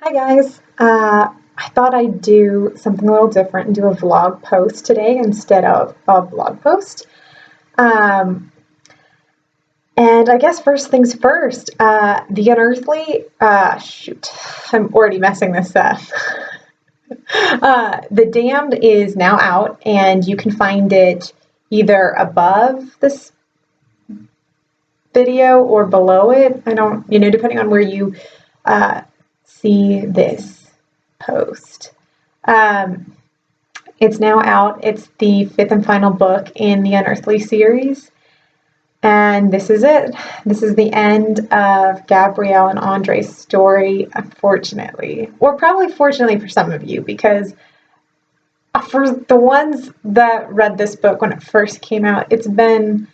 Hi guys. I thought I'd do something a little different and do a vlog post today instead of a blog post. Um, and I guess first things first, the Unearthly, shoot, I'm already messing this up. The Damned is now out and you can find it either above this video or below it. I don't, depending on where you see this post. It's now out. It's the fifth and final book in the Unearthly series. And this is it. This is the end of Gabrielle and Andre's story, unfortunately. Or probably fortunately for some of you, because for the ones that read this book when it first came out, it's been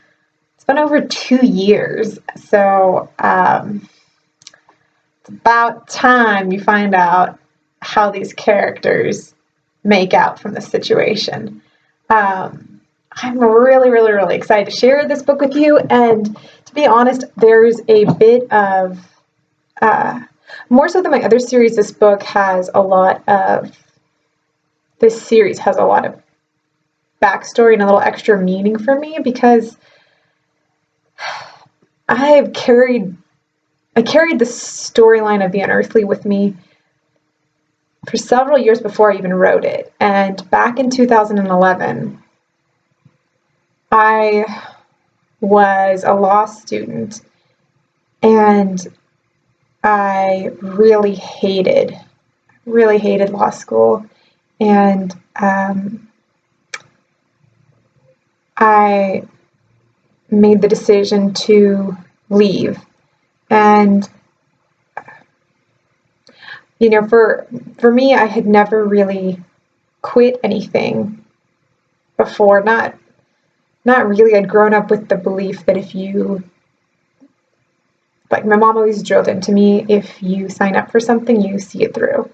over 2 years. So it's about time you find out how these characters make out from the situation. I'm really excited to share this book with you, and to be honest, there's a bit of, more so than my other series, this series has a lot of backstory and a little extra meaning for me, because I carried the storyline of the Unearthly with me for several years before I even wrote it. And back in 2011, I was a law student, and I really hated law school. And I made the decision to leave. And for me, I had never really quit anything before. Not really. I'd grown up with the belief that my mom always drilled into me, if you sign up for something, you see it through.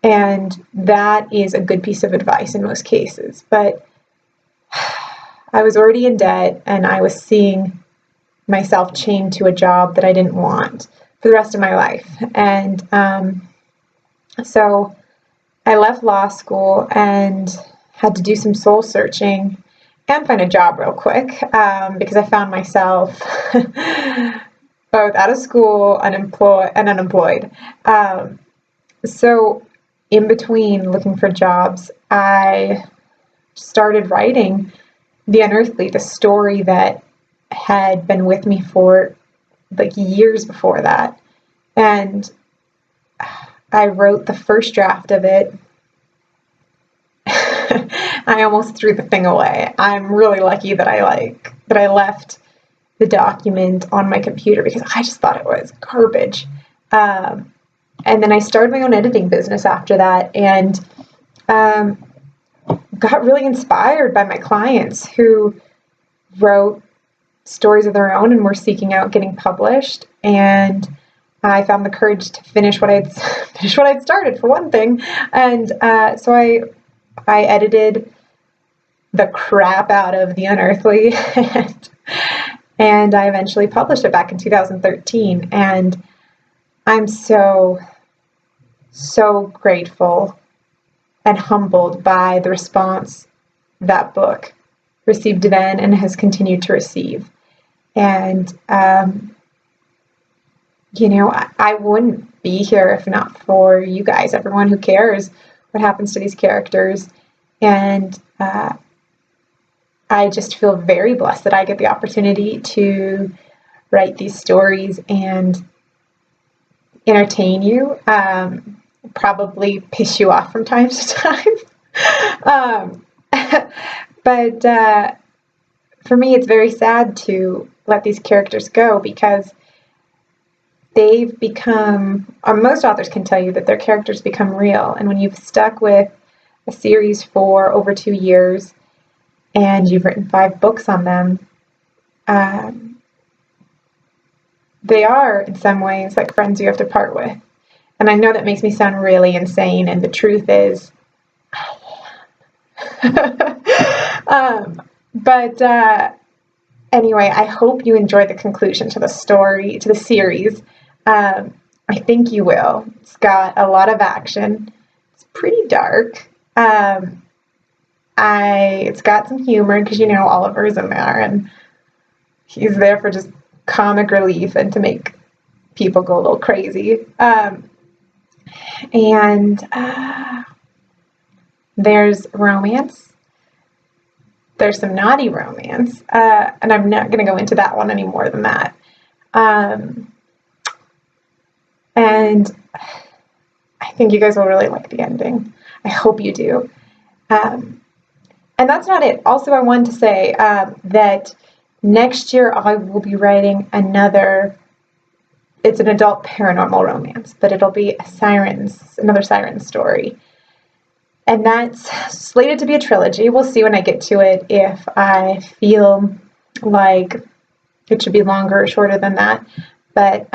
And that is a good piece of advice in most cases. But I was already in debt, and I was seeing myself chained to a job that I didn't want for the rest of my life. And so I left law school and had to do some soul searching and find a job real quick, because I found myself both out of school, unemployed. So in between looking for jobs, I started writing The Unearthly, the story that had been with me for years before that. And I wrote the first draft of it. I almost threw the thing away. I'm really lucky that I left the document on my computer, because I just thought it was garbage. And then I started my own editing business after that, and got really inspired by my clients who wrote stories of their own and were seeking out getting published. And I found the courage to finish what I'd started, for one thing. And so I edited the crap out of The Unearthly, and I eventually published it back in 2013. And I'm so grateful and humbled by the response that book received then and has continued to receive. And I wouldn't be here if not for you guys, everyone who cares what happens to these characters. And I just feel very blessed that I get the opportunity to write these stories and entertain you, probably piss you off from time to time. But for me, it's very sad to let these characters go, because they've become, or most authors can tell you that their characters become real. And when you've stuck with a series for over 2 years and you've written 5 books on them, they are in some ways like friends you have to part with. And I know that makes me sound really insane, and the truth is but anyway, I hope you enjoyed the conclusion to the story, to the series. I think you will. It's got a lot of action. It's pretty dark. It's got some humor because Oliver's in there and he's there for just comic relief and to make people go a little crazy. And there's romance. There's some naughty romance, and I'm not going to go into that one any more than that. And I think you guys will really like the ending. I hope you do. And that's not it. Also, I wanted to say that next year I will be writing it's an adult paranormal romance, but it'll be another Sirens story. And that's slated to be a trilogy. We'll see when I get to it if I feel like it should be longer or shorter than that. But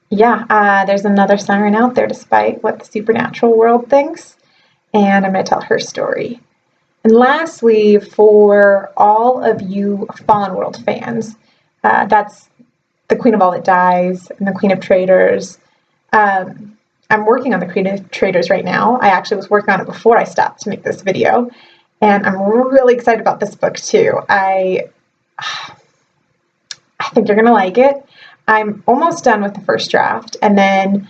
there's another siren out there despite what the supernatural world thinks. And I'm going to tell her story. And lastly, for all of you Fallen World fans, that's the Queen of All That Dies and the Queen of Traitors. I'm working on the Queen of Traitors right now. I actually was working on it before I stopped to make this video. And I'm really excited about this book too. I think you're going to like it. I'm almost done with the first draft. And then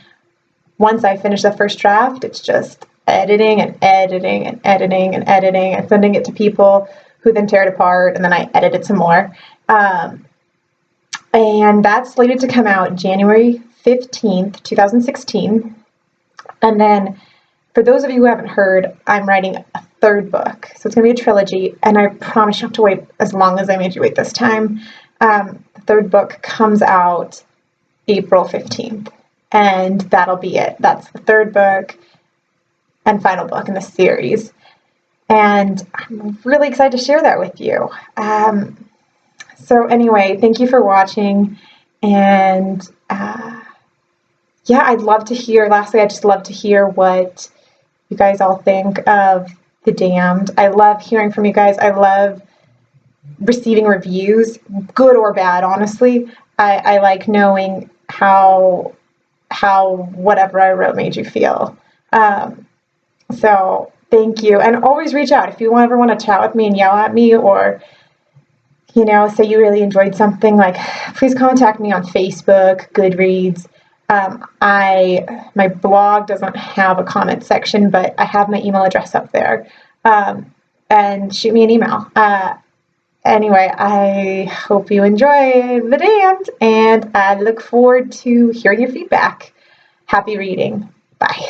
once I finish the first draft, it's just editing and editing and editing and editing and sending it to people who then tear it apart. And then I edit it some more. And that's slated to come out January 15th, 2016. And then, for those of you who haven't heard, I'm writing a third book. So it's going to be a trilogy, and I promise you don't have to wait as long as I made you wait this time. The third book comes out April 15th, and that'll be it. That's the third book and final book in the series. And I'm really excited to share that with you. So anyway, thank you for watching, and I'd love to hear, lastly, I'd just love to hear what you guys all think of The Damned. I love hearing from you guys. I love receiving reviews, good or bad, honestly. I like knowing how whatever I wrote made you feel. So thank you. And always reach out if you ever want to chat with me and yell at me, or say you really enjoyed something, please contact me on Facebook, Goodreads. My blog doesn't have a comment section, but I have my email address up there. And shoot me an email. Anyway, I hope you enjoy The Damned, and I look forward to hearing your feedback. Happy reading. Bye.